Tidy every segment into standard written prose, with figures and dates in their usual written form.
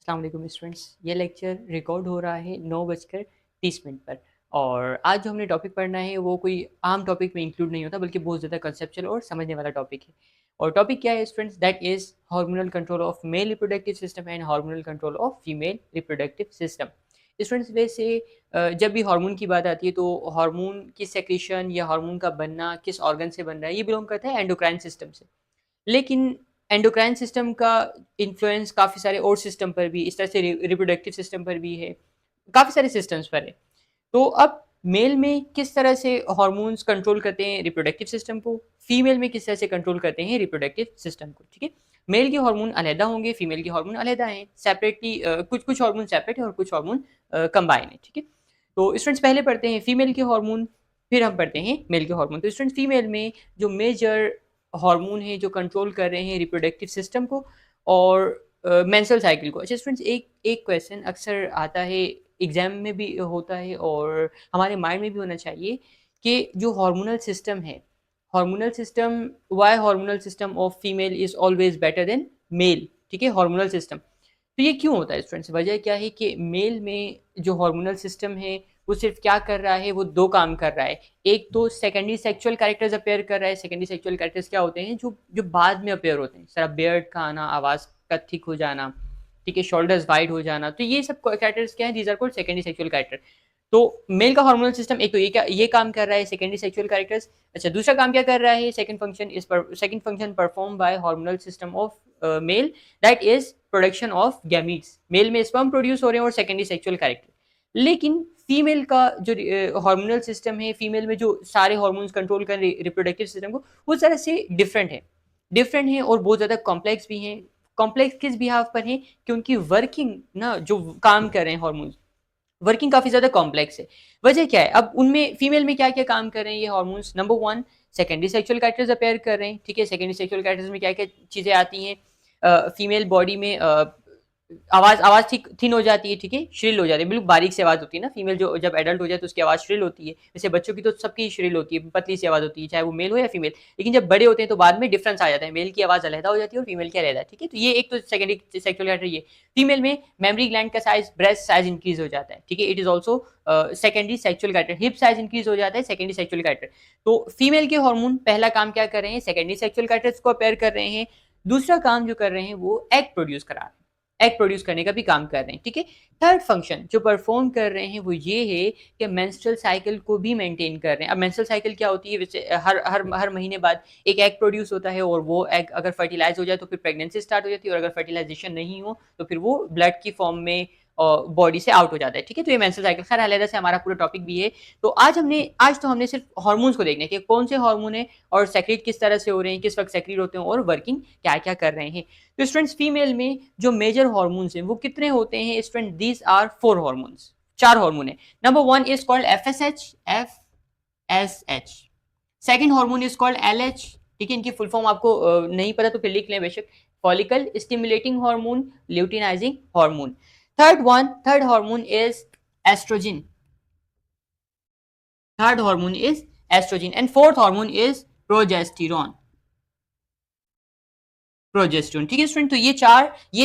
अस्सलाम वालेकुम स्टूडेंट्स। ये लेक्चर रिकॉर्ड हो रहा है 9:30 पर। और आज जो हमने टॉपिक पढ़ना है वो कोई आम टॉपिक में इंक्लूड नहीं होता, बल्कि बहुत ज़्यादा कंसेप्चुअल और समझने वाला टॉपिक है। और टॉपिक क्या है students? That is hormonal control of male reproductive system and hormonal control of female reproductive system. Students, वैसे जब भी हार्मोन की बात आती है तो हार्मोन की सेक्रेशन या हार्मोन का बनना किस ऑर्गन से बन रहा है, ये बिलोंग करता है एंडोक्राइन सिस्टम से। लेकिन एंडोक्राइन सिस्टम का इन्फ्लुएंस काफ़ी सारे और सिस्टम पर भी, इस तरह से रिप्रोडक्टिव सिस्टम पर भी है, काफ़ी सारे सिस्टम्स पर है। तो अब मेल में किस तरह से हार्मोन्स कंट्रोल करते हैं रिप्रोडक्टिव सिस्टम को, फीमेल में किस तरह से कंट्रोल करते हैं रिप्रोडक्टिव सिस्टम को, ठीक है? मेल के हार्मोन अलग होंगे, फीमेल के हार्मोन अलग हैं, सेपरेटली कुछ हार्मोन सेपरेट है और कुछ हार्मोन कंबाइन है, ठीक है? तो स्टूडेंट्स, पहले पढ़ते हैं फीमेल के हार्मोन, फिर हम पढ़ते हैं मेल के हार्मोन। तो स्टूडेंट्स, फीमेल में जो मेजर हार्मोन है जो कंट्रोल कर रहे हैं रिप्रोडक्टिव सिस्टम को और मेंस्ट्रुअल साइकिल को। अच्छा स्टूडेंट्स, एक एक क्वेश्चन अक्सर आता है, एग्जाम में भी होता है और हमारे माइंड में भी होना चाहिए कि जो हार्मोनल सिस्टम है, hormonal system, why hormonal system of female is always better than male, ठीक है? हार्मोनल सिस्टम, तो ये क्यों होता है स्टूडेंट्स? वजह क्या है कि मेल में जो हार्मोनल सिस्टम है वो सिर्फ क्या कर रहा है, वो दो काम कर रहा है। एक तो सेकेंडरी सेक्सुअल कैरेक्टर्स अपेयर कर रहा है। सेकेंडरी सेक्सुअल कैरेक्टर्स क्या होते हैं? जो जो बाद में अपेयर होते हैं, सारा बियर्ड का आना, आवाज़ का थिक हो जाना, ठीक है, शोल्डर्स वाइड हो जाना, तो ये सब कैरेक्टर्स क्या है? These are called secondary sexual character. तो मेल का हार्मोनल सिस्टम एक तो ये काम कर रहा है, सेकेंडरी सेक्सुअल कैरेक्टर्स। अच्छा, दूसरा काम क्या कर रहा है? Second function perform by hormonal system of male, that is production of gametes. Male में स्पर्म प्रोड्यूस हो रहे हैं और सेकेंडरी सेक्सुअल कैरेक्टर। लेकिन फीमेल का जो हार्मोनल सिस्टम है, फीमेल में जो सारे हार्मोन्स कंट्रोल कर रिप्रोडक्टिव सिस्टम को, वो ज़रा से डिफरेंट है और बहुत ज़्यादा कॉम्प्लेक्स भी हैं। कॉम्प्लेक्स किस बिहाफ पर है? कि उनकी वर्किंग ना, जो काम कर रहे हैं हार्मोन्स, वर्किंग काफ़ी ज़्यादा कॉम्प्लेक्स है। वजह क्या है? अब उनमें फीमेल में क्या-क्या काम कर रहे हैं ये hormones? Number 1, secondary sexual characters appear कर रहे हैं, ठीक है? सेकेंडरी सेक्सुअल कैरेक्टर्स में क्या-क्या चीज़ें आती हैं? फीमेल बॉडी में आवाज़ आवाज़ थिन हो जाती है, ठीक है? श्रिल हो जाती है, बिल्कुल बारीक सी आवाज़ होती है ना, फीमेल जो जब एडल्ट हो जाए तो उसकी आवाज़ श्रिल होती है। जैसे बच्चों की तो सबकी श्रिल होती है, पतली सी आवाज़ होती है, चाहे वो मेल हो या फीमेल। लेकिन जब बड़े होते हैं तो बाद में डिफरेंस आ जाता है, मेल की आवाज़ अलग हो जाती है और फीमेल की अलग, ठीक है? तो ये एक तो सेकेंडरी सेक्सुअल कैरेक्टर ये। फीमेल में मेमोरी ग्लैंड का साइज़, ब्रेस्ट साइज़ इंक्रीज़ हो जाता है, ठीक है? It is also secondary sexual character. Hip size increase हो जाता है, सेकेंडरी सेक्सुअल कैरेक्टर। तो फीमेल के हार्मोन पहला काम क्या कर रहे हैं? सेकेंडरी सेक्सुअल कैरेक्टर्स को अपेयर कर रहे हैं। दूसरा काम जो कर रहे हैं वो एग प्रोड्यूस करा रहे हैं। एग प्रोड्यूस करने का भी काम कर रहे हैं, ठीक है? थर्ड फंक्शन जो परफॉर्म कर रहे हैं वो ये है कि मेंस्ट्रुअल साइकिल को भी मेंटेन कर रहे हैं। अब मेंस्ट्रुअल साइकिल क्या होती है? वैसे हर महीने बाद एक एग प्रोड्यूस होता है और वो एग अगर फर्टिलाइज हो जाए तो फिर प्रेगनेंसी स्टार्ट हो जाती है और अगर फर्टिलाइजेशन नहीं हो तो फिर वो ब्लड की फॉर्म में बॉडी से आउट हो जाता है, ठीक है? तो ये मेंस्ट्रुअल साइकिल, खैर अलग से हमारा पूरा टॉपिक भी है। तो आज तो हमने सिर्फ हार्मोन्स को देखना है कि कौन से हार्मोन है और सेक्रेट किस तरह से हो रहे हैं, किस वक्त सेक्रेट होते हैं और वर्किंग क्या-क्या कर रहे हैं। तो स्टूडेंट्स, फीमेल में जो मेजर हार्मोन्स हैं वो कितने होते हैं student? These are 4 hormones, 4 hormone है। Number 1 is called FSH. Second hormone is called LH, ठीक है? इनकी फुल फॉर्म आपको नहीं पता तो फिर लिख लें बेशक। Follicle stimulating hormone, luteinizing hormone. Third hormone is estrogen. Third hormone is estrogen and fourth hormone is progesterone. Progesterone, ठीक है स्टूडेंट? तो ये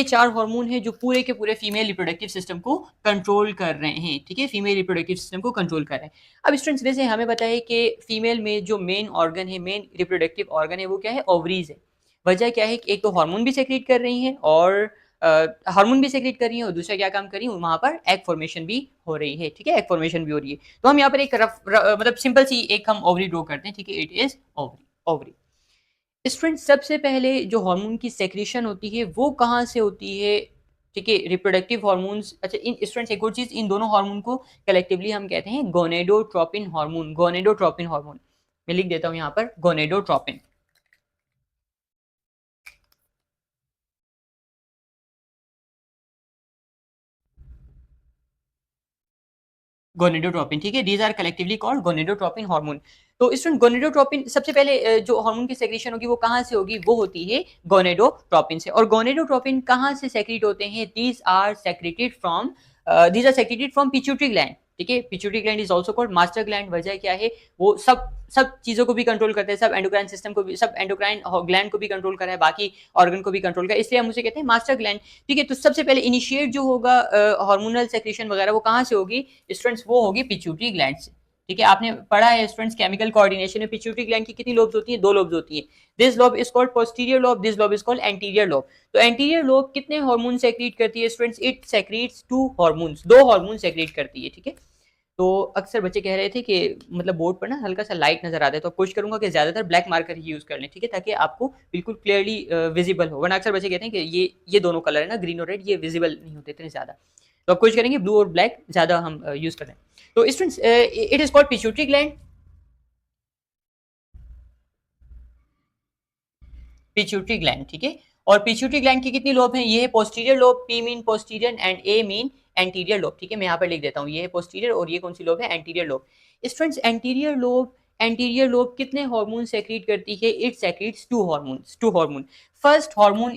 चार हार्मोन है जो पूरे के पूरे फीमेल रिप्रोडक्टिव सिस्टम को कंट्रोल कर रहे हैं, ठीक है? फीमेल रिप्रोडक्टिव सिस्टम को कंट्रोल कर रहे हैं। अब स्टूडेंट्स, वैसे हमें पता है कि फीमेल में जो मेन ऑर्गन है, मेन रिप्रोडक्टिव ऑर्गन है, वो क्या है? ओवरीज है। वजह क्या है कि एक तो हार्मोन भी सेक्रेट कर रही हैं और हार्मोन भी सेक्रेट कर रही हैं और दूसरा क्या काम कर रही है? वहां पर एग फॉर्मेशन भी हो रही है, ठीक है? एग फॉर्मेशन भी हो रही है। तो हम यहाँ पर एक मतलब सिंपल सी एक हम ओवरी ड्रॉ करते हैं, ठीक है? It is ovary. स्टूडेंट, सबसे पहले जो हार्मोन की सेक्रेशन होती है वो कहाँ से होती है? ठीक है, रिप्रोडक्टिव हार्मोन्स। अच्छा, इन स्टूडेंट्स एक और चीज, इन दोनों हार्मोन को कलेक्टिवली हम कहते हैं गोनेडोट्रोपिन हार्मोन। गोनेडोट्रोपिन हार्मोन मैं लिख देता हूँ यहाँ पर, गोनेडोट्रोपिन। गोनेडोट्रोपिन, ठीक है? These are collectively called gonadotropin hormone. तो स्टूडेंट, गोनेडोट्रोपिन सबसे पहले जो हार्मोन की सेक्रेशन होगी वो कहाँ से होगी? वो होती है गोनेडोट्रोपिन से। और गोनेडोट्रोपिन कहाँ से सेक्रेट होते हैं? These are secreted from pituitary gland. ठीक है। Pituitary gland is also called master gland. वजह क्या है, वो सब सब चीजों को भी कंट्रोल करते हैं, सब एंडोक्राइन सिस्टम को भी, सब एंडोक्राइन ग्लैंड को भी कंट्रोल कर रहा है, बाकी ऑर्गन को भी कंट्रोल कर, इसलिए हम उसे कहते हैं मास्टर ग्लैंड। ठीक है। तो सबसे पहले इनिशिएट जो होगा हार्मोनल सेक्रेशन वगैरह वो कहाँ से होगी स्टूडेंट्स, वो होगी पिट्यूटरी ग्लैंड से। ठीक है। आपने पढ़ा है स्टूडेंट्स केमिकल कोऑर्डिनेशन में पिट्यूटरी ग्लैंड की कितनी लोब्स होती है, 2 लोब्स होती है। This lobe is called posterior lobe, this lobe is called anterior lobe. तो एंटीरियर लोब कितने हार्मोन सेक्रेट करती है students, it secretes 2 hormones, 2 hormone secret करती है। ठीक है। तो अक्सर बच्चे कह रहे थे कि मतलब बोर्ड पर ना हल्का सा लाइट नजर आता है, तो कोशिश करूंगा कि ज्यादातर ब्लैक मार्कर ही यूज कर लें। ठीक है। ताकि आपको बिल्कुल क्लियरली विजिबल हो, वरना अक्सर बच्चे कहते हैं कि ये दोनों कलर है ना, ग्रीन और रेड, ये विजिबल नहीं होते इतने ज्यादा। तो अब कोशिश करेंगे ब्लू और ब्लैक ज्यादा हम यूज करें। तो students it is called pituitary gland. Pituitary gland. ठीक है। और पिट्यूटरी ग्लैंड की कितनी लोब है, ये है posterior lobe, P mean posterior and A mean anterior lobe. ठीक है। मैं यहाँ पर लिख देता हूँ, ये है पोस्टीरियर और ये कौन सी लोब है, anterior lobe. Students anterior lobe कितने हार्मोन सेक्रेट करती है, it secretes 2 hormones, 2 hormone. First hormone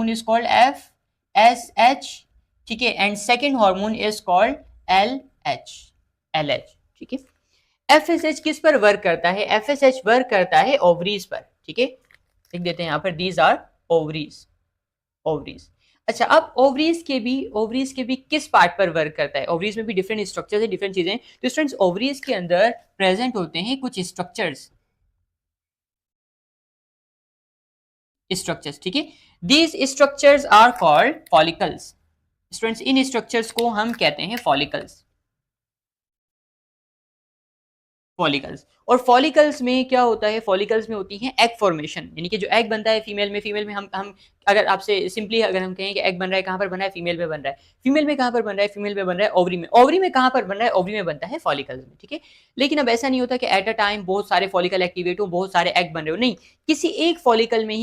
is called F S H. ठीक है। And second hormone is called L H. ठीक है। एफएसएच किस पर वर्क करता है, एफएसएच वर्क करता है ओवरीज पर। ठीक है। लिख देते हैं यहाँ पर, दीज आर ओवरीज, ओवरीज। अच्छा, अब ओवरीज के भी किस पार्ट पर वर्क करता है, ओवरीज में भी डिफरेंट स्ट्रक्चर्स है, डिफरेंट चीजें। तो स्टूडेंट्स ओवरीज के अंदर प्रेजेंट होते हैं कुछ स्ट्रक्चर्स। ठीक है। These structures are called follicles. Students इन स्ट्रक्चर्स को हम कहते हैं फॉलिकल्स, फॉलिकल्स। और फॉलिकल्स में क्या होता है, फॉलिकल्स में होती है एग फॉर्मेशन, यानी कि जो एग बनता है फीमेल में हम अगर आपसे सिंपली अगर हम कहें कि एग बन रहा है कहाँ पर बन रहा है, फीमेल में बन रहा है। फीमेल में कहाँ पर बन रहा है, फीमेल में बन रहा है ओवरी में। ओवरी में कहाँ पर बन रहा है, ओवरी में बनता है फॉलिकल्स में। ठीक है। लेकिन अब ऐसा नहीं होता कि एट अ टाइम बहुत सारे फॉलिकल एक्टिवेट हो, बहुत सारे एग बन रहे हो, नहीं। किसी एक फॉलिकल में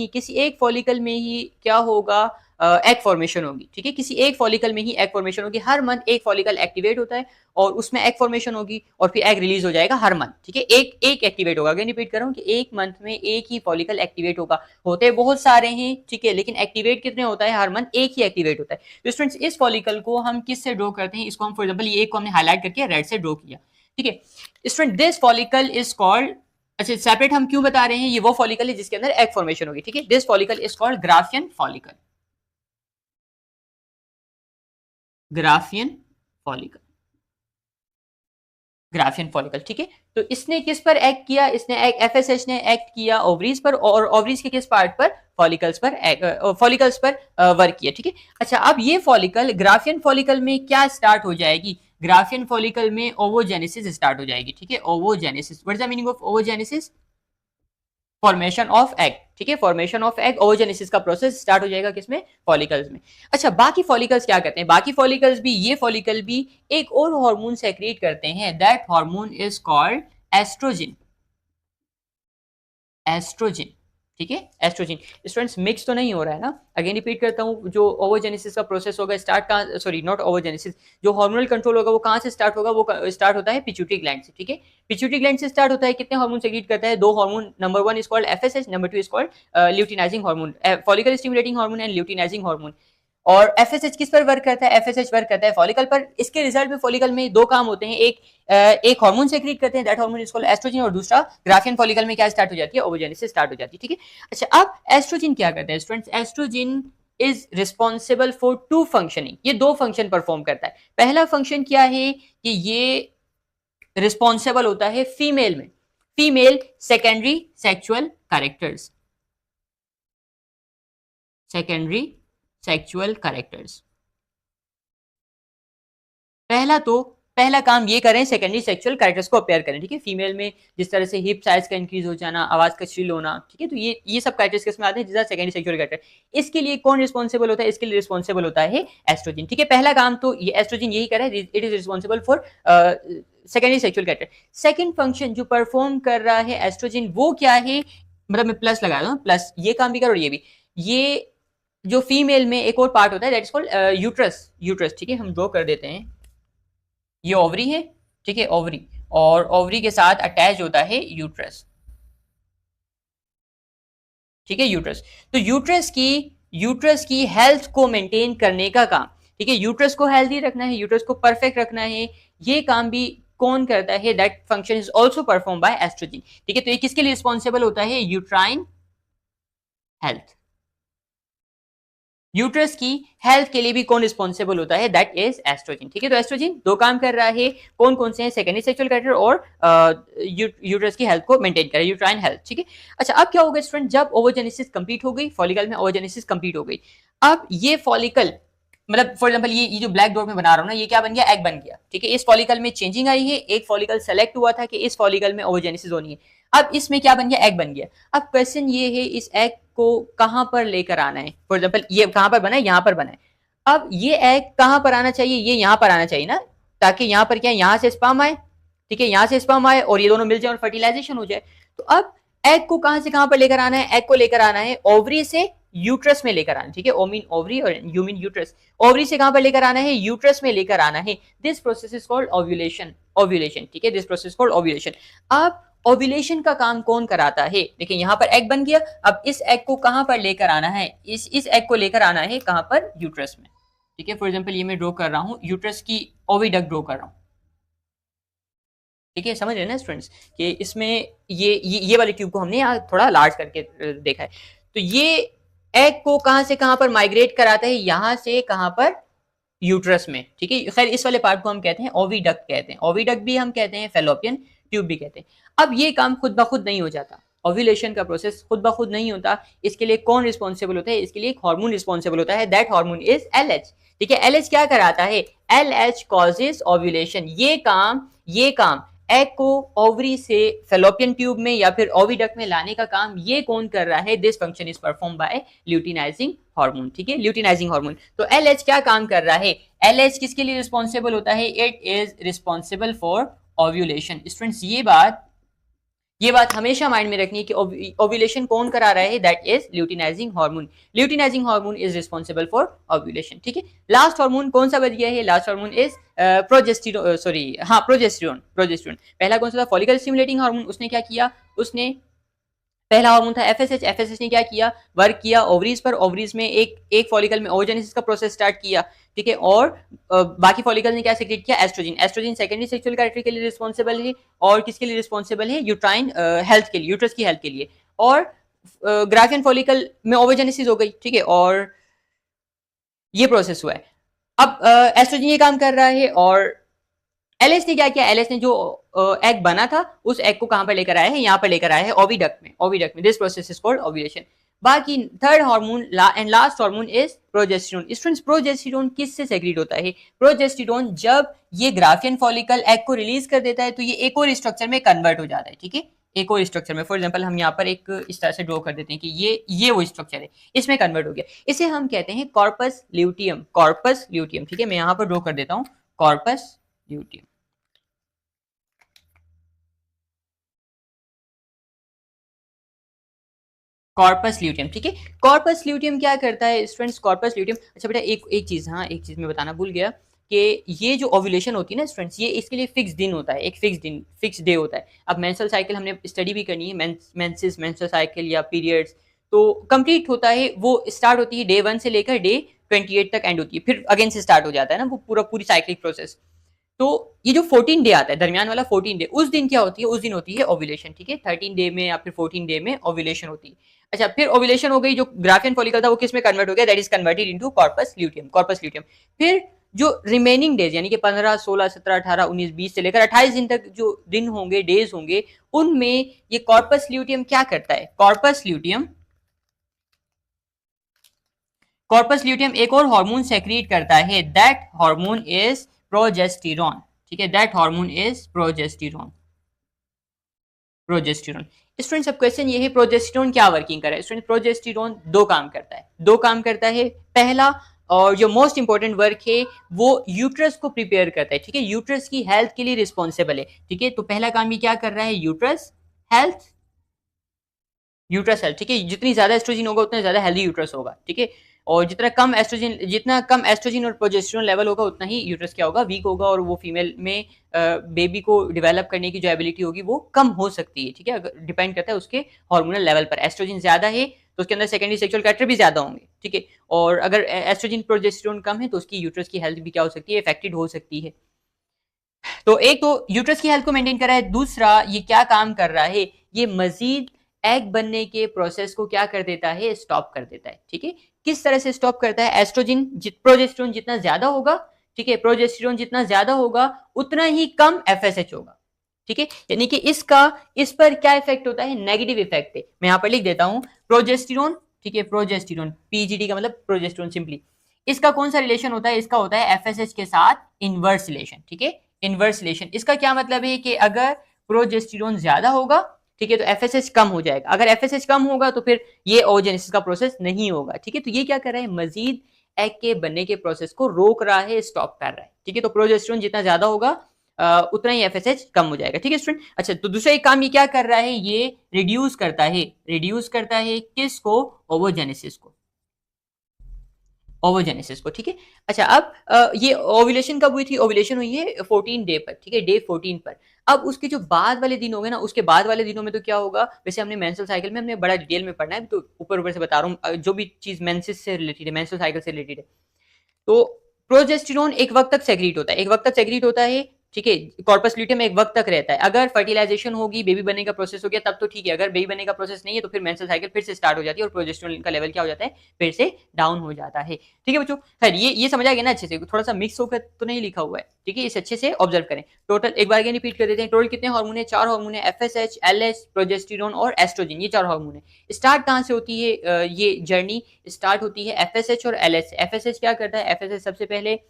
ही क्या होगा, एग फॉर्मेशन होगी। ठीक है। किसी एक फॉलिकल में ही एग फॉर्मेशन होगी, हर मंथ एक फॉलिकल एक्टिवेट होता है और उसमें एग फॉर्मेशन होगी और फिर एग रिलीज हो जाएगा हर मंथ। ठीक है। एक एक्टिवेट होगा, अगेन रिपीट कर रहा हूँ कि एक मंथ में एक ही फॉलिकल एक्टिवेट होगा। होते बहुत सारे हैं, ठीक है, लेकिन एक्टिवेट कितने होता है, हर मंथ एक ही एक्टिवेट होता है। तो स्टूडेंट्स इस फॉलिकल को हम किससे ड्रॉ करते हैं, इसको हम फॉर एग्जांपल ये एक को हमने हाईलाइट करके रेड से ड्रॉ किया। ठीक है। Student this follicle is called, अच्छा सेपरेट हम क्यों बता रहे हैं, ये वो फॉलिकल है जिसके अंदर एग फॉर्मेशन होगी। ठीक है। This follicle is called Graafian follicle, Graafian follicle, Graafian follicle. ठीक है। तो इसने किस पर एक्ट किया, इसने एफएसएच ने एक्ट किया ओवरीज पर, और ओवरीज के किस पार्ट पर, फॉलिकल्स पर वर्क किया। ठीक है। अच्छा, अब ये फॉलिकल ग्राफियन फॉलिकल में क्या स्टार्ट हो जाएगी, ग्राफियन फॉलिकल में ओवोजेनेसिस स्टार्ट हो जाएगी। ठीक है। Oogenesis, what is the meaning of oogenesis, formation of egg. ठीक है। फॉर्मेशन ऑफ एग, ओवोजेनेसिस का प्रोसेस स्टार्ट हो जाएगा किसमें, फॉलिकल्स में। अच्छा, बाकी फॉलिकल्स क्या करते हैं, बाकी फॉलिकल्स भी, ये फॉलिकल भी एक और हार्मोन सेक्रेट करते हैं, that hormone is called estrogen, estrogen. ठीक है। एस्ट्रोजन। स्टूडेंट्स मिक्स तो नहीं हो रहा है ना, अगेन रिपीट करता हूं, जो ओवोजेनेसिस का प्रोसेस होगा स्टार्ट कहां, सॉरी नॉट ओवोजेनेसिस, जो हार्मोनल कंट्रोल होगा वो कहां से स्टार्ट होगा, वो स्टार्ट होता है पिट्यूटरी ग्लैंड से। ठीक है। पिट्यूटरी ग्लैंड से स्टार्ट होता है, कितने हार्मोन सेक्रेट करता है, 2 hormone, number 1 is called FSH, number 2 is called luteinizing hormone, follicle stimulating hormone and luteinizing hormone. और एफएसएच किस पर वर्क करता है, एफएसएच वर्क करता है फॉलिकल पर। इसके रिजल्ट में फॉलिकल में 2 काम होते हैं, एक हार्मोन सेक्रेट करते हैं, that hormone is called estrogen, और दूसरा ग्राफियन फॉलिकल में क्या स्टार्ट हो जाती है, ओवोजेनेसिस स्टार्ट हो जाती है। ठीक है। अच्छा, अब एस्ट्रोजन क्या करता है students, estrogen is responsible for 2 functioning, ये 2 फंक्शन परफॉर्म करता है। पहला फंक्शन क्या है कि ये रिस्पॉन्सिबल होता है फीमेल में, female secondary sexual characters, secondary sexual characters. पहला काम ये करें, सेकेंडरी सेक्सुअल कैरेक्टर्स को अपेयर करें। ठीक है। फीमेल में जिस तरह से हिप साइज का इंक्रीज हो जाना, आवाज का श्रिल होना, ठीक है, तो ये सब कैरेक्टर्स किसमें आते हैं, जिसका सेकेंडरी सेक्सुअल कैरेक्टर। इसके लिए कौन रिस्पॉन्सिबल होता है, इसके लिए रिस्पॉन्सिबल होता है एस्ट्रोजन। ठीक है। पहला काम तो ये एस्ट्रोजन यही करे, it is responsible for secondary sexual character. Second function जो परफॉर्म कर रहा है एस्ट्रोजन, वो क्या है, मतलब मैं प्लस लगा दूं, प्लस ये काम भी करो और ये भी, ये जो फीमेल में एक और पार्ट होता है that is called uterus, uterus. ठीक है। हम ड्रॉ कर देते हैं, ये ओवरी है। ठीक है, ओवरी, और ओवरी के साथ अटैच होता है यूट्रस। ठीक है, यूट्रस। तो यूट्रस की हेल्थ को मेंटेन करने का काम, ठीक है, यूट्रस को हेल्दी रखना है, यूट्रस को परफेक्ट रखना है, ये काम भी कौन करता है? That function is also perform by estrogen. ठीक है, तो ये किसके लिए रिस्पॉन्सिबल होता है? Uterine health. यूट्रस की हेल्थ के लिए भी कौन रिस्पॉन्सिबल होता है? That is estrogen. ठीक है, तो एस्ट्रोजन दो काम कर रहा है, कौन कौन से हैं? सेकेंडरी सेक्सुअल कैरेक्टर और यूट्रस की हेल्थ को मेंटेन कर, यूट्राइन हेल्थ। ठीक है, अच्छा अब क्या होगा स्टूडेंट, जब ओवोजेनेसिस कंप्लीट हो गई, फॉलिकल में ओवोजेनेसिस कंप्लीट हो गई, अब ये फॉलिकल मतलब फॉर एग्जांपल ये जो ब्लैक डॉट में बना रहा हूं ना, ये क्या बन गया? एग बन गया। ठीक है, इस फॉलिकल में चेंजिंग आई है, एक फॉलिकल सेलेक्ट हुआ था कि इस फॉलिकल में ओवोजेनेसिस होनी है, अब इसमें क्या बन गया? एग बन गया। अब क्वेश्चन ये है, इस एग को कहां पर लेकर आना है? फॉर एग्जांपल ये कहां पर बना है? यहां पर बना है। अब ये एग कहां पर आना चाहिए? ये यहां पर आना चाहिए ना, ताकि यहां पर क्या है? यहां से स्पर्म आए। ठीक है, यहां से स्पर्म आए और ये दोनों मिल जाए और फर्टिलाइजेशन हो जाए। तो अब एग को कहां से कहां पर लेकर आना है? एग को लेकर आना है ओवरी से यूट्रस में लेकर आना। ठीक है, ओ मीन ओवरी और यू मीन यूट्रस। ओवरी से कहां पर लेकर आना है? यूट्रस में लेकर आना है। This process is called ovulation. Ovulation, ठीक है, दिस प्रोसेस कॉल्ड ओव्यूलेशन। अब ओव्यूलेशन का काम कौन कराता है? देखिए यहां पर एग बन गया, अब इस एग को कहां पर लेकर आना है? इस एग को लेकर आना है कहां पर? यूट्रस में। ठीक है, फॉर एग्जांपल ये मैं ड्रॉ कर रहा हूं, यूट्रस की ओविडक्ट ड्रॉ कर रहा हूं। ठीक है, समझ रहे हैं ना स्टूडेंट्स कि इसमें ये वाले ट्यूब को हमने यहाँ थोड़ा लार्ज करके देखा है। तो ये एग को कहां से कहां पर माइग्रेट कराता है? यहां से कहां पर? यूट्रस में। ठीक है, खैर इस वाले पार्ट को हम कहते हैं ओविडक्ट कहते हैं, ओविडक्ट भी हम कहते हैं, फेलोपियन ट्यूब भी कहते हैं। अब ये काम खुद ब खुद नहीं हो जाता, ओव्यूलेशन का प्रोसेस खुद ब खुद नहीं होता। इसके लिए कौन रिस्पॉन्सिबल होता है? इसके लिए एक हार्मोन रिस्पॉन्सिबल होता है, दैट हार्मोन इज LH। ठीक है, LH क्या कराता है? LH causes ovulation. ये काम एग को ओवरी से फेलोपियन ट्यूब में या फिर ओविडक्ट में लाने का काम ये कौन कर रहा है? This function is perform by luteinizing hormone. ठीक है, ल्यूटिनाइजिंग हार्मोन। तो LH क्या काम कर रहा है? LH किसके लिए रिस्पॉन्सिबल होता है? It is responsible for ovulation. Students ये बात हमेशा माइंड में रखनी है कि ओव्यूलेशन कौन करा रहा है? That is luteinizing hormone. Luteinizing hormone is responsible for ovulation. ठीक है, लास्ट हार्मोन कौन सा बच गया है? Last hormone is progesterone, sorry हाँ प्रोजेस्टेरोन। प्रोजेस्टेरोन पहला कौन सा था? Follicle stimulating hormone. उसने क्या किया? उसने पहला हार्मोन था एफएसएच। एफएसएच ने क्या किया? वर्क किया ओवरीज पर। ओवरीज में एक फॉलिकल में ओवोजेनेसिस का प्रोसेस स्टार्ट किया। ठीक है, और बाकी फॉलिकल ने क्या सेक्रेट किया? Estrogen. Estrogen secondary sexual character के लिए रिस्पॉन्सिबल है, और किसके लिए रिस्पॉन्सिबल है? यूट्राइन हेल्थ के लिए, यूट्रस की हेल्थ के लिए। और ग्राफियन फॉलिकल में ओवोजेनेसिस हो गई। ठीक है, और ये प्रोसेस हुआ है। अब एस्ट्रोजन ये काम कर रहा है, और एलएच ने क्या किया? एलएच ने जो एग बना था उस एग को कहां पर लेकर आया है? यहां पर लेकर आया है ओविडक्ट में। ओविडक्ट में this process is called ovulation. बाकी third hormone and last hormone is progesterone. Students progesterone किससे सेक्रेट होता है? प्रोजेस्टेरोन जब ये ग्राफियन फॉलिकल एग को रिलीज कर देता है तो ये एक और स्ट्रक्चर में कन्वर्ट हो जाता है। ठीक है, एक और स्ट्रक्चर में। फॉर एग्जांपल हम यहाँ पर एक इस तरह से ड्रॉ कर देते हैं कि ये वो स्ट्रक्चर है, इसमें कन्वर्ट हो गया। इसे हम कहते हैं कॉर्पस ल्यूटियम। Corpus luteum. ठीक है, मैं यहाँ पर ड्रॉ कर देता हूँ कॉर्पस ल्यूटियम। Corpus luteum. ठीक है, कॉर्पस ल्यूटियम क्या करता है स्टूडेंट्स? कॉर्पस ल्यूटियम, अच्छा बेटा एक चीज, हाँ एक चीज मैं बताना भूल गया कि ये जो ओव्यूलेशन होती है ना स्टूडेंट्स, ये इसके लिए फिक्स दिन होता है, एक फिक्स डे होता है। अब मेंस्ट्रुअल साइकिल हमने स्टडी भी करनी है, मेंसेस, मेंस्ट्रुअल साइकिल या पीरियड्स, तो कंप्लीट होता है, वो स्टार्ट होती है डे 1 से लेकर डे 28 तक एंड होती है, फिर अगेन से स्टार्ट हो जाता है ना वो पूरी साइक्लिक प्रोसेस। तो ये जो 14 डे आता है, दरमियान वाला 14 डे, उस दिन क्या होती है? उस दिन होती है ओव्यूलेशन। ठीक है, 13 डे में या फिर 14 डे में ओव्यूलेशन होती है। अच्छा, फिर ओव्यूलेशन हो गई, जो ग्राफियन फॉलिकल था वो किस में कन्वर्ट हो गया? That is converted into corpus luteum. Corpus luteum. फिर जो रिमेनिंग डेज यानी कि 15, 16, 17, 18, 19, 20 से लेकर 28 दिन तक जो दिन होंगे, डेज होंगे, उनमें ये कॉर्पस ल्यूटियम क्या करता है? कॉर्पस ल्यूटियम एक और हार्मोन सेक्रेट करता है, दैट हार्मोन इज प्रोजेस्टेरॉन। ठीक है, that hormone is progesterone. Progesterone. Students अब क्वेश्चन ये है, प्रोजेस्टेरॉन क्या वर्किंग कर रहा है? स्टूडेंट प्रोजेस्टेरॉन दो काम करता है। पहला और जो मोस्ट इंपॉर्टेंट वर्क है वो यूट्रस को प्रिपेयर करता है। ठीक है, यूट्रस की हेल्थ के लिए रिस्पॉन्सिबल है। ठीक है, तो पहला काम ये क्या कर रहा है? Health uterus health. ठीक है, जितनी ज्यादा एस्ट्रोजन होगा उतना ज्यादा हेल्दी यूट्रस होगा। ठीक है, और जितना कम एस्ट्रोजन और प्रोजेस्टेरोन लेवल होगा उतना ही यूट्रस क्या होगा? वीक होगा, और वो फीमेल में बेबी को डेवलप करने की जो एबिलिटी होगी वो कम हो सकती है। ठीक है, डिपेंड करता है उसके हार्मोनल लेवल पर। एस्ट्रोजन ज्यादा है तो उसके अंदर सेकेंडरी सेक्सुअल कैरेक्टर भी ज्यादा होंगे, ठीक है। और अगर एस्ट्रोजन प्रोजेस्टेरोन कम है तो उसकी यूट्रस की हेल्थ भी क्या हो सकती है, इफेक्टेड हो सकती है। तो एक तो यूट्रस की हेल्थ को मेंटेन कर रहा है, दूसरा ये क्या काम कर रहा है, ये मजीद एग बनने के प्रोसेस को क्या कर देता है, स्टॉप कर देता है, ठीक है। किस तरह से स्टॉप करता है, एस्ट्रोजन प्रोजेस्टेरोन जितना ज्यादा होगा, ठीक है, प्रोजेस्टेरोन जितना ज्यादा होगा उतना ही कम एफएसएच होगा, ठीक है। यानी कि इसका इस पर क्या इफेक्ट होता है, नेगेटिव इफेक्ट है। मैं यहां पर लिख देता हूं प्रोजेस्टेरोन, ठीक है, प्रोजेस्टेरोन, पीजीडी का मतलब प्रोजेस्टेरोन सिंपली। इसका कौन सा रिलेशन होता है, इसका होता है एफएसएच के साथ इनवर्स रिलेशन, ठीक है, इनवर्स रिलेशन। इसका क्या मतलब है कि अगर प्रोजेस्टेरोन ज्यादा होगा, ठीक है, तो एफएसएच कम हो जाएगा, अगर एफएसएच कम होगा तो फिर ये ओजेनेसिस का प्रोसेस नहीं होगा, ठीक है। तो ये क्या कर रहा है, मजीद एग के बनने के प्रोसेस को रोक रहा है, स्टॉप कर रहा है, ठीक है। तो प्रोजेस्टेरोन जितना ज्यादा होगा उतना ही एफएसएच कम हो जाएगा, ठीक है स्टूडेंट। अच्छा, तो दूसरा एक काम ये क्या कर रहा है, ये रिड्यूस करता है किसको, ओवोजेनेसिस को, ओवोजेनेसिस को, ठीक है। अच्छा, अब ये ओव्यूलेशन कब हुई थी, ओव्यूलेशन हुई है 14 डे पर, ठीक है, डे 14 पर। अब उसके जो बाद वाले दिन हो गए ना, उसके बाद वाले दिनों में तो क्या होगा, वैसे हमने मेंस्ट्रुअल साइकिल में हमने बड़ा डिटेल में पढ़ना है, तो ऊपर ऊपर से बता रहा हूँ, जो भी चीज मेंसेस से रिलेटेड है, मेंस्ट्रुअल साइकिल से रिलेटेड है। तो प्रोजेस्टेरोन एक वक्त तक सेक्रीट होता है, एक वक्त तक सेक्रीट होता है, ठीक है, कॉर्पस ल्यूटियम एक वक्त तक रहता है। अगर फर्टिलाइजेशन होगी, बेबी बनने का प्रोसेस हो गया तब तो ठीक है, अगर बेबी बनने का प्रोसेस नहीं है तो फिर मेंस्ट्रुअल साइकिल फिर से स्टार्ट हो जाती है और प्रोजेस्टेरोन का लेवल क्या हो जाता है, फिर से डाउन हो जाता है, ठीक है बच्चों। खैर ये समझ आ गया ना अच्छे से, थोड़ा सा मिक्स होकर तो नहीं लिखा हुआ है, ठीक है, इसे अच्छे से ऑब्जर्व करें। टोटल एक बार रिपीट कर देते हैं, टोटल कितने हार्मोन है, 4 हार्मोन है, एफएसएच, एलएच, प्रोजेस्टेरोन और एस्ट्रोजन, ये 4 हार्मोन है। स्टार्ट कहां से होती है, ये जर्नी स्टार्ट होती है एफएसएच और एलएच। एफएसएच क्या करता है, एफएसएच सबसे पहले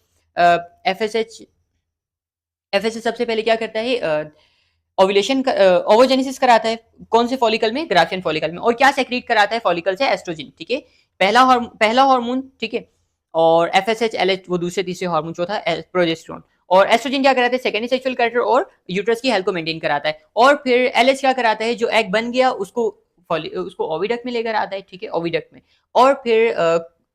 एफएसएच एफएसएच सबसे पहले क्या करता है, ओव्यूलेशन, ओवोजेनेसिस कराता है, कौन से फॉलिकल में, ग्राफियन फॉलिकल में। और क्या सेक्रेट कराता है फॉलिकल से, एस्ट्रोजन, ठीक है, पहला हार्मोन, ठीक है। और एफएसएच, एलएच वो दूसरे तीसरे हार्मोन, चौथा प्रोजेस्टेरोन। और एस्ट्रोजन क्या कराता है, सेकेंडरी सेक्सुअल कैरेक्टर और यूट्रस की हेल्थ को मेंटेन कराता है। और फिर एलएच क्या कराता है, जो एग बन गया उसको ओविडक्ट में लेकर आता है, ठीक है, ओविडक्ट में। और फिर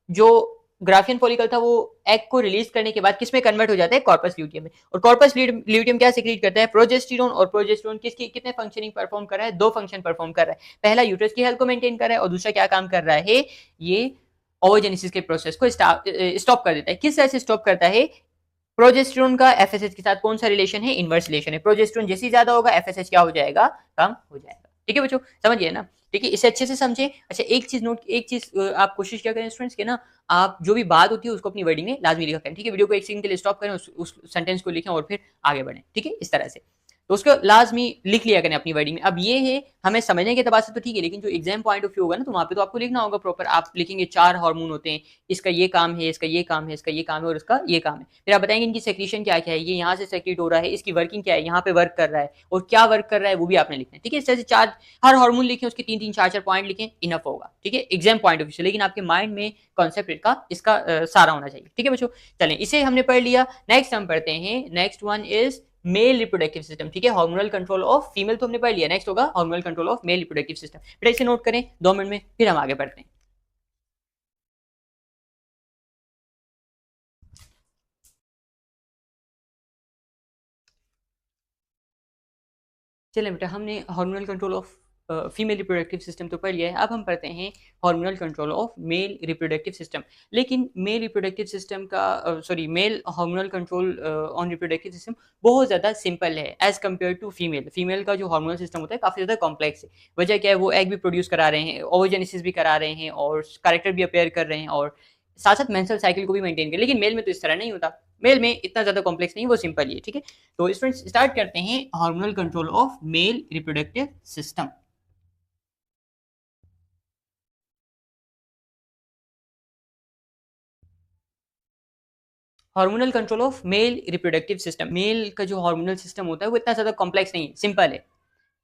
जो ग्राफियन फॉलिकल था वो एग को रिलीज करने के बाद किसमें कन्वर्ट हो जाता है, कॉर्पस ल्यूटियम में। और कॉर्पस ल्यूटियम क्या सिक्रीट करता है, प्रोजेस्टेरोन। और प्रोजेस्टेरोन किसकी कितने फंक्शनिंग परफॉर्म कर रहा है, 2 फंक्शन परफॉर्म कर रहा है। पहला यूट्रस की हेल्थ को मेंटेन कर रहा है और दूसरा क्या काम कर रहा है, ये ओवोजेनेसिस के प्रोसेस को स्टॉप कर देता है। किस तरह से स्टॉप करता है, प्रोजेस्टेरोन का एफएसएच के साथ कौन सा रिलेशन है, इनवर्स रिलेशन है। प्रोजेस्टेरोन जैसे ज्यादा होगा एफएसएच क्या हो जाएगा, कम हो जाएगा, ठीक है बच्चों, समझ गए ना, ठीक है, इसे अच्छे से समझे। अच्छा, एक चीज आप कोशिश क्या करें स्टूडेंट्स के ना, आप जो भी बात होती है उसको अपनी वर्डिंग में लाजमी लिखा करें, ठीक है। वीडियो को एक सेकंड के लिए स्टॉप करें, उस सेंटेंस को लिखें और फिर आगे बढ़ें, ठीक है, इस तरह से। तो उसको लाजमी लिख लिया करें अपनी वर्डिंग में। अब ये है हमें समझने के एतबार से तो ठीक है, लेकिन जो एग्जाम पॉइंट ऑफ व्यू होगा ना, तो वहां पे तो आपको लिखना होगा प्रॉपर। आप लिखेंगे 4 हार्मोन होते हैं, इसका ये काम है, इसका ये काम है, इसका ये काम है और इसका ये काम है। फिर आप बताएंगे इनकी सेक्रेशन क्या क्या है, ये यहाँ से सेक्रेट हो रहा है, इसकी वर्किंग क्या है, यहाँ पे वर्क कर रहा है और क्या वर्क कर रहा है वो भी आपने लिखना है, ठीक है। इस तरह से 4 हर हार्मोन लिखें, उसके 3-3 4-4 पॉइंट लिखें, इनफ होगा, ठीक है, एग्जाम पॉइंट ऑफ व्यू से। लेकिन आपके माइंड में कॉन्सेप्ट का इसका सारा होना चाहिए, ठीक है बच्चों। चलें, इसे हमने पढ़ लिया। नेक्स्ट हम पढ़ते हैं, next one is male reproductive system, ठीक है, हार्मोनल कंट्रोल ऑफ फीमेल तो हमने पढ़ लिया, नेक्स्ट होगा hormonal control of male reproductive system. बेटा इसे नोट करें 2 मिनट में, फिर हम आगे बढ़ते हैं। चलें बेटा, हमने hormonal control of female reproductive system तो पढ़ लिया है। अब हम पढ़ते हैं hormonal control of male reproductive system. लेकिन मेल रिप्रोडक्टिव सिस्टम का male hormonal control on reproductive system बहुत ज़्यादा सिंपल है as compare to female. Female का जो हार्मोनल सिस्टम होता है काफ़ी ज़्यादा कॉम्प्लेक्स है। वजह क्या है, वो एग भी प्रोड्यूस करा रहे हैं, ओवोजेनेसिस भी करा रहे हैं और कैरेक्टर भी अपेयर कर रहे हैं और साथ साथ मेंस्ट्रुअल साइकिल को भी मेंटेन कर। लेकिन मेल में तो इस तरह नहीं होता, मेल में इतना ज़्यादा कॉम्प्लेक्स नहीं, वो सिंपल ही है, ठीक है। तो स्टूडेंट्स स्टार्ट करते हैं hormonal control of male reproductive system. Hormonal control of male reproductive system. Male का जो हार्मोनल सिस्टम होता है वो इतना ज़्यादा कॉम्प्लेक्स नहीं है, सिंपल है,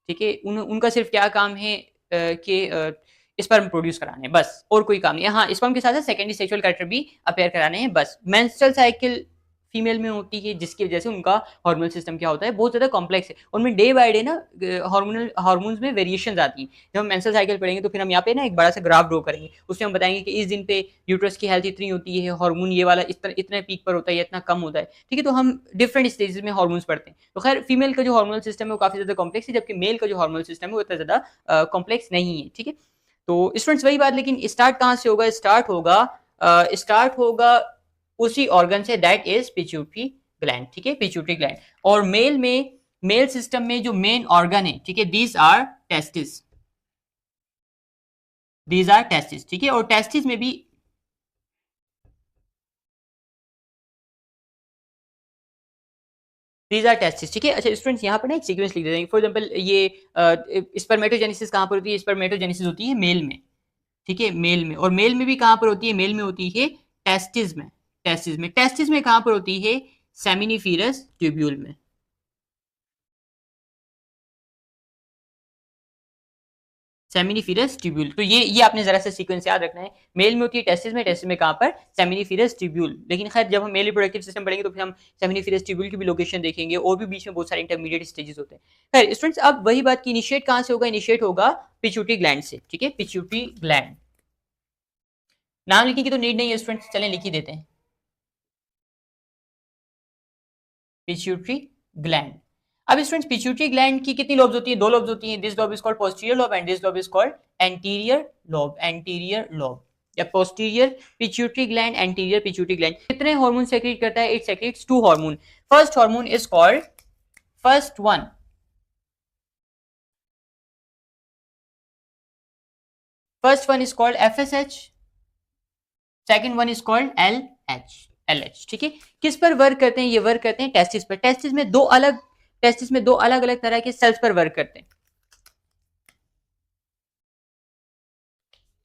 ठीक है। उनका सिर्फ क्या काम है कि स्पर्म प्रोड्यूस कराने हैं, बस, और कोई काम नहीं है। हाँ, स्पर्म के साथ साथ सेकेंडरी सेक्सुअल कैरेक्टर भी अपेयर कराने हैं, बस। मेंस्ट्रुअल साइकिल फीमेल में होती है जिसकी वजह से उनका हार्मोनल सिस्टम क्या होता है, बहुत ज़्यादा कॉम्प्लेक्स है। उनमें डे बाय डे ना हार्मोनल हार्मोन्स में वेरिएशन आती हैं। जब हम मेंस्ट्रुअल साइकिल पढ़ेंगे तो फिर हम यहाँ पे ना एक बड़ा सा ग्राफ ड्रॉ करेंगे, उसमें हम बताएंगे कि इस दिन पे यूट्रस की हेल्थ इतनी होती है, हार्मोन ये वाला इतने पीक पर होता है, इतना कम होता है, ठीक है। तो हम डिफरेंट स्टेजेस में हार्मोन्स पढ़ते हैं। तो खैर फीमेल का जो हार्मोनल सिस्टम है वो काफ़ी ज़्यादा कॉम्प्लेक्स है, जबकि मेल का जो हार्मोनल सिस्टम है वो इतना ज़्यादा कॉम्प्लेक्स नहीं है, ठीक है। तो स्टूडेंट्स वही बात, लेकिन स्टार्ट कहां से होगा? स्टार्ट होगा उसी ऑर्गन से, दैट इज पिट्यूटरी ग्लैंड, ठीक है, पिट्यूटरी ग्लैंड। और मेल सिस्टम में जो मेन ऑर्गन है, ठीक है, दीज आर टेस्टिस, ठीक है। और टेस्टिस में भी दीज आर टेस्टिस, ठीक है। अच्छा स्टूडेंट्स, यहाँ पर ना एक सीक्वेंस लिख देते हैं। फॉर एग्जांपल ये स्पर्मेटोजेनेसिस कहाँ पर होती है? स्पर्मेटोजेनेसिस होती है मेल में, ठीक है, मेल में। और मेल में भी कहाँ पर होती है? मेल में होती है टेस्टिस में। टेस्टिस में कहाँ पर होती है? सेमिनिफेरस ट्यूब्यूल में। सेमिनिफेरस ट्यूब्यूल, तो ये आपने जरा सा सीक्वेंस याद रखना है। मेल में होती है टेस्टिस में कहाँ पर? Seminiferous tubule. लेकिन खैर जब हम मेल रिप्रोडक्टिव सिस्टम पढ़ेंगे तो फिर हम सेमिनिफेरस ट्यूब्यूल की भी लोकेशन देखेंगे, और भी बीच में बहुत सारे इंटरमीडिएट स्टेजेस होते हैं। खैर स्टूडेंट्स, अब वही बात की इनिशिएट कहाँ से होगा? इनिशिएट होगा पिट्यूटरी ग्लैंड से, ठीक है, पिट्यूटरी ग्लैंड। नाम लिखने की तो नीड नहीं है स्टूडेंट्स, चलें लिख ही देते हैं, पिट्यूटरी ग्लैंड। अब स्टूडेंट्स, पिट्यूटरी ग्लैंड की कितनी लोब्स होती है? दो लोब्स होती हैं। This lobe is called posterior lobe and this lobe is called anterior lobe या posterior pituitary gland, anterior pituitary gland. कितने हार्मोन सेक्रेट करता है? It secretes 2 hormone. First hormone is called first one first one is called FSH, second one is called LH, ठीक है। किस पर work करते हैं? ये वर्क करते हैं टेस्टिस पर। टेस्टिस में दो अलग अलग तरह के सेल्स पर वर्क करते हैं।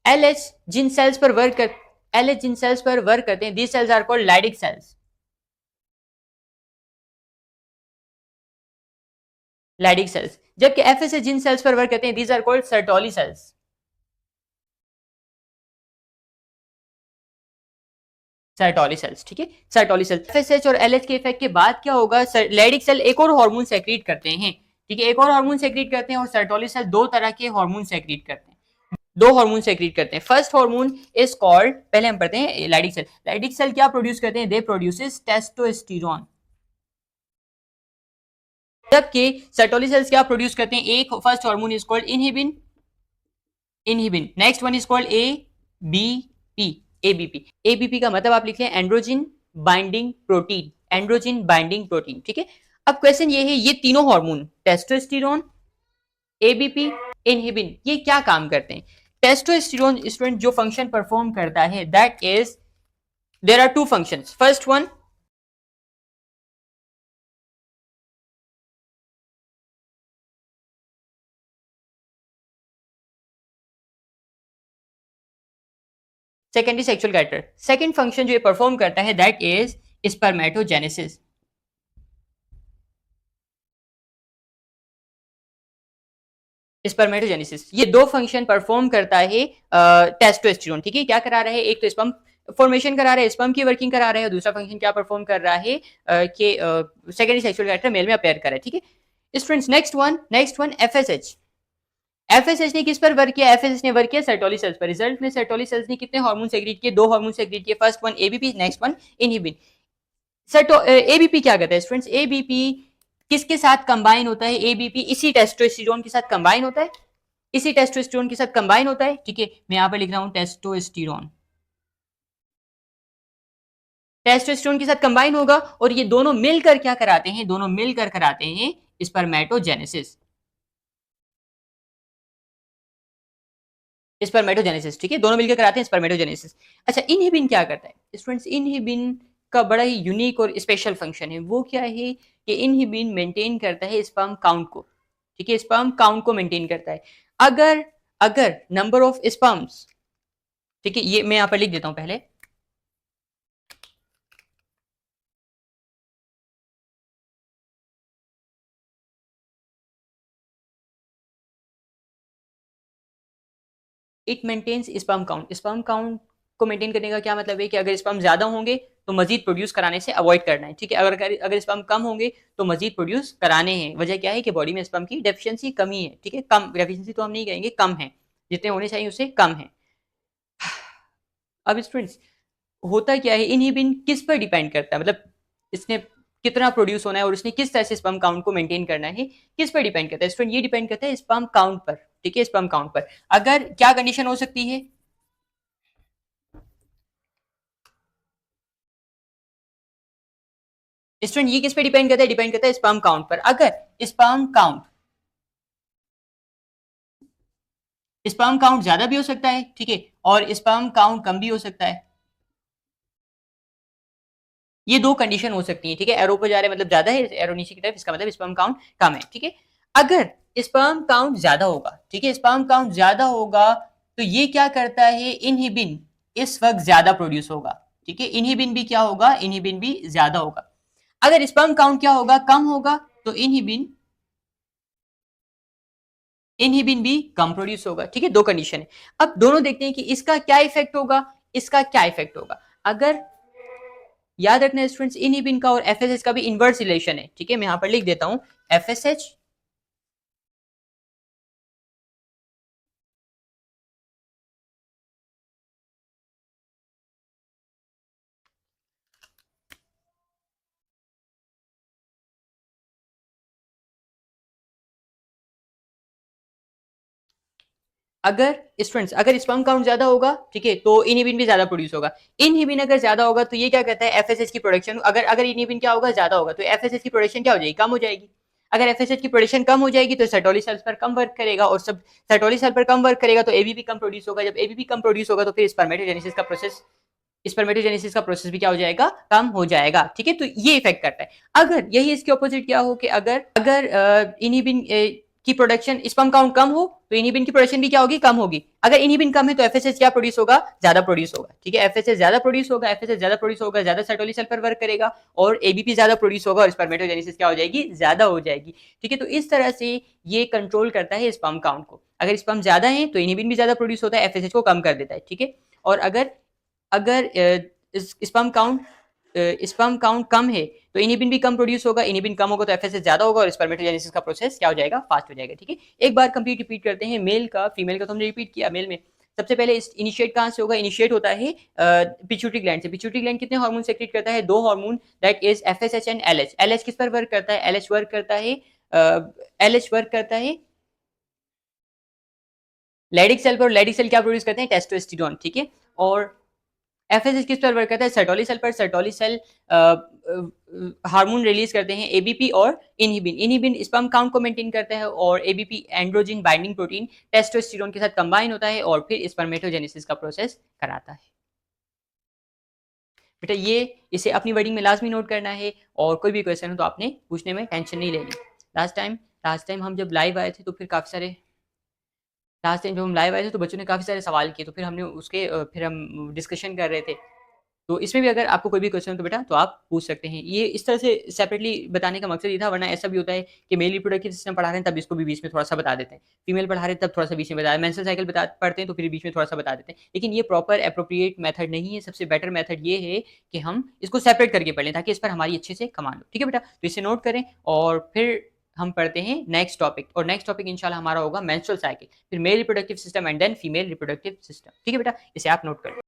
एलएच जिन सेल्स पर वर्क कर एलएच जिन सेल्स पर वर्क करते हैं, these cells are called Leydig cells. Leydig cells. जबकि एफएसएच जिन सेल्स पर वर्क करते हैं, these are called Sertoli cells. Sertoli cells, ठीक है, सर्टोली सेल्स। एफएसएच और एलएच के इफेक्ट के बाद क्या होगा? लाइडिक सेल एक और हार्मोन सेक्रेट करते हैं, ठीक है, एक और हार्मोन सेक्रेट करते हैं। और सर्टोली सेल दो तरह के हार्मोन सेक्रेट करते हैं, दो हार्मोन सेक्रेट करते हैं। फर्स्ट हार्मोन इज कॉल्ड, पहले हम पढ़ते हैं लाइडिक सेल। लाइडिक सेल क्या प्रोड्यूस करते हैं? दे प्रोड्यूसेस टेस्टोस्टेरोन। जबकि सर्टोली सेल्स क्या प्रोड्यूस करते हैं? एक first hormone is called inhibin, next one is called ABP. ABP का मतलब आप लिख लें एंड्रोजिन बाइंडिंग प्रोटीन, एंड्रोजिन बाइंडिंग प्रोटीन, ठीक है। अब क्वेश्चन ये है, ये तीनों हार्मोन टेस्टोस्टेरोन, एबीपी, इनहिबिन, ये क्या काम करते हैं? टेस्टोस्टेरोन स्टूडेंट जो फंक्शन परफॉर्म करता है, that is, there are two functions. First one, secondary sexual character. Second function जो ये परफॉर्म करता है, दैट इज स्पर्मेटोजेनेसिस। स्पर्मेटोजेनेसिस, ये दो फंक्शन परफॉर्म करता है टेस्टोस्टेरोन, ठीक है। क्या करा रहा है? एक तो स्पर्म फॉर्मेशन करा रहा है, स्पर्म की वर्किंग करा रहा है, और दूसरा फंक्शन क्या परफॉर्म कर रहा है कि सेकेंडरी सेक्सुअल कैरेक्टर मेल में अपेयर कर रहा है, ठीक है। Students next one FSH. FSH ने किस पर वर्क किया? एफएसएच ने वर्क किया सर्टोली सेल्स पर। रिजल्ट में सर्टोली सेल्स ने कितने हार्मोन सेक्रेट किए? दो हार्मोन सेक्रेट किए, first one ABP, next one inhibin. ABP क्या करता है स्टूडेंट्स? एबीपी किसके साथ कंबाइन होता है? एबीपी इसी टेस्टोस्टेरोन के साथ कंबाइन होता है, इसी टेस्टोस्टेरोन के साथ कंबाइन होता है, ठीक है। मैं यहां पर लिख रहा हूं टेस्टोस्टेरोन, टेस्टोस्टेरोन के साथ कंबाइन होगा, और ये दोनों मिलकर क्या कराते हैं? दोनों मिलकर कराते हैं स्पर्मेटोजेनेसिस, स्पर्मेटोजेनेसिस, ठीक है, दोनों मिलकर कराते हैं स्पर्मेटोजेनेसिस। अच्छा, इनहिबिन क्या करता है स्टूडेंट्स? इनहिबिन का बड़ा ही यूनिक और स्पेशल फंक्शन है। वो क्या है कि इनहिबिन मेंटेन करता है स्पर्म काउंट को, ठीक है, स्पर्म काउंट को मेंटेन करता है। अगर अगर नंबर ऑफ स्पर्म्स, ठीक है, ये मैं यहां पर लिख देता हूं पहले, it maintains sperm count. Sperm count को मेंटेन करने का क्या मतलब है कि अगर स्पर्म ज्यादा होंगे तो मजीद प्रोड्यूस कराने से अवॉइड करना है, ठीक है। अगर स्पर्म कम होंगे तो मजीद प्रोड्यूस कराने हैं। वजह क्या है कि बॉडी में स्पर्म की डेफिशिएंसी कमी है, ठीक है, कम डेफिशिएंसी तो हम नहीं कहेंगे, कम है, जितने होने चाहिए उससे कम है। अब स्टूडेंट्स, होता क्या है, इनहिबिन किस पर डिपेंड करता है? मतलब इसने कितना प्रोड्यूस होना है और उसने किस तरह से स्पर्म काउंट को मेंटेन करना है, किस पर डिपेंड करता है स्टूडेंट? ये डिपेंड करता है स्पर्म काउंट पर, ठीक है, स्पर्म काउंट पर। अगर क्या कंडीशन हो सकती है, स्टूडेंट ये किस पे डिपेंड करता है, डिपेंड करता है स्पर्म काउंट पर। अगर स्पर्म काउंट स्पर्म काउंट ज्यादा भी हो सकता है, ठीक है, और स्पर्म काउंट कम भी हो सकता है। ये दो कंडीशन हो सकती है, ठीक है। एरो पर जा रहे हैं मतलब ज्यादा है, एरो नीचे की तरफ, इसका मतलब स्पर्म काउंट कम है, ठीक है। अगर स्पर्म काउंट ज्यादा होगा, ठीक है, स्पर्म काउंट ज्यादा होगा तो ये क्या करता है, इनहिबिन इस वक्त ज्यादा प्रोड्यूस होगा, ठीक है। इनहिबिन भी क्या होगा, इनहिबिन भी ज्यादा होगा। अगर स्पर्म काउंट क्या होगा, कम होगा, तो इनहिबिन इनहिबिन भी कम प्रोड्यूस होगा, ठीक है। दो कंडीशन है। अब दोनों देखते हैं कि इसका क्या इफेक्ट होगा, इसका क्या इफेक्ट होगा। अगर याद रखना स्टूडेंट्स, इनहिबिन का और एफएसएच का भी इनवर्स रिलेशन है, ठीक है। मैं यहां पर लिख देता हूं एफएसएच अगर स्टूडेंट्स अगर स्पर्म काउंट ज्यादा होगा, ठीक है, तो इनहिबिन भी ज्यादा प्रोड्यूस होगा। इनहिबिन अगर ज्यादा होगा तो ये क्या कहता है, एफएसएच की प्रोडक्शन, अगर अगर इनहिबिन क्या होगा, ज्यादा होगा, तो एफएसएच की प्रोडक्शन क्या हो जाएगी, कम हो जाएगी। अगर एफएसएच की प्रोडक्शन कम हो जाएगी तो सर्टोली सेल्स पर कम वर्क करेगा, और सब सर्टोली सेल पर कम वर्क करेगा तो एबीपी कम प्रोड्यूस होगा। जब एबीपी कम प्रोड्यूस होगा तो फिर स्पर्मेटोजेनेसिस का प्रोसेस भी क्या हो जाएगा, कम हो जाएगा, ठीक है। तो ये इफेक्ट करता है। अगर यही इसके ऑपोजिट क्या हो कि अगर अगर इनहिबिन की प्रोडक्शन, स्पर्म काउंट कम हो तो इनहिबिन की प्रोडक्शन भी क्या होगी, कम होगी। अगर इनहिबिन कम है तो एफएसएच क्या प्रोड्यूस होगा, ज्यादा प्रोड्यूस होगा, ठीक है। एफएसएच ज्यादा प्रोड्यूस होगा, एफएसएच ज्यादा प्रोड्यूस होगा, ज्यादा सर्टोली सेल पर वर्क करेगा, और एबीपी ज्यादा प्रोड्यूस होगा, और स्पर्मेटोजेनेसिस क्या हो जाएगी, ज्यादा हो जाएगी, ठीक है। तो इस तरह से ये कंट्रोल करता है स्पर्म काउंट को। अगर स्पर्म ज्यादा है तो इनहिबिन भी ज्यादा प्रोड्यूस होता है, एफएसएच को कम कर देता है, ठीक है। और अगर अगर स्पर्म काउंट कम है तो इनहिबिन भी कम प्रोड्यूस होगा, इनहिबिन कम होगा तो एफएसएच ज्यादा होगा, और स्पर्मेटोजेनेसिस का प्रोसेस क्या हो जाएगा, फास्ट हो जाएगा, ठीक है। एक बार कंप्लीट रिपीट करते हैं, मेल का फीमेल का तो हमने रिपीट किया। मेल में सबसे पहले इनिशिएट कहां से होगा, इनिशिएट होता है पिट्यूटरी ग्लैंड से। पिट्यूटरी ग्लैंड कितने हार्मोन सेक्रेट करता है, दो hormone, that is FSH and LH. LH किस पर वर्क करता है, एलएच वर्क करता है लेडिक सेल पर। लेडिक सेल क्या प्रोड्यूस करते हैं, टेस्टोस्टेरोन, ठीक है। और एफएसएच किस पर वर्क करता है, सर्टोली सेल पर। सर्टोली सेल हार्मोन रिलीज करते हैं एबीपी और इनहिबिन। इनहिबिन स्पर्म काउंट को मेंटेन करता है, और ABP androgen binding protein testosterone के साथ कंबाइन होता है और फिर स्पर्मेटोजेनेसिस का प्रोसेस कराता है। बेटा ये इसे अपनी वर्डिंग में लाजमी नोट करना है, और कोई भी क्वेश्चन हो तो आपने पूछने में टेंशन नहीं लेनी। लास्ट टाइम हम जब लाइव आए थे तो फिर काफी सारे लास्ट टाइम जब हम लाइव आए थे तो बच्चों ने काफी सारे सवाल किए, तो फिर हमने उसके फिर हम डिस्कशन कर रहे थे। तो इसमें भी अगर आपको कोई भी क्वेश्चन हो तो बेटा तो आप पूछ सकते हैं। ये इस तरह से सेपरेटली बताने का मकसद ये था, वरना ऐसा भी होता है कि मेल रिप्रोडक्टिव सिस्टम पढ़ा रहे हैं तब इसको भी बीच में थोड़ा सा बता देते हैं, फीमेल पढ़ा रहे हैं तब थोड़ा सा बीच में बता, मेंस्ट्रुअल साइकिल पढ़ते हैं तो फिर बीच में थोड़ा सा बता देते हैं। लेकिन ये प्रॉपर एप्रोप्रिएट मेथड नहीं है। सबसे बेटर मेथड ये है कि हम इसको सेपरेट करके पढ़ लें, ताकि इस पर हमारी अच्छे से कमांड हो, ठीक है बेटा। तो इसे नोट करें, और फिर हम पढ़ते हैं नेक्स्ट टॉपिक, और नेक्स्ट टॉपिक इंशाल्लाह हमारा होगा मेंस्ट्रुअल साइकिल, फिर male reproductive system and then female reproductive system, ठीक है बेटा। इसे आप नोट करें।